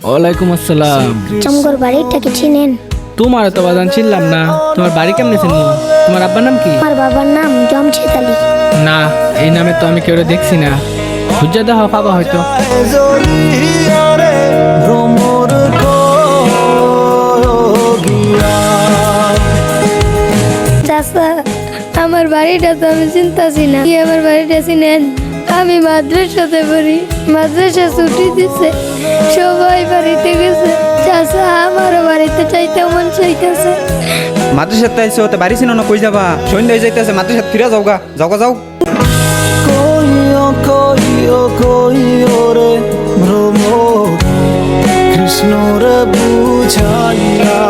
ওয়ালাইকুম আসসালাম। চমগর বাড়িটাকে চিনেন? তোমার তো বাজান চিনলাম না, তোমার বাড়ি কেমনে চিনবো? তোমার আব্বার নাম কি? আমার বাবার নাম জমশেদ আলী। না, এই নামে তো আমি কেউ দেখছি না। হুজ্জা দেওয়া পাবা হয়তো। চাচা, আমার বাড়িটা তো আমি চিন্তাছি না, কি আমার বাড়িটা চিনেন? আমি মাদ্রাসাতে পড়ি, মাদ্রাসা ছুটি দিছে, সবাই বাড়িতে গেছে। চাচা, আমারও বাড়িতে চাইতে মন চাইতেছে। মাদ্রাসাত তাইছো তো বাড়ি ছিল না, কই যাবা? সন্ধ্যা হয়ে যাইতেছে, মাদ্রাসাত ফিরে যাও গা, যাও গা যাও। কইও রে ভ্রমর কৃষ্ণর বুঝাইয়া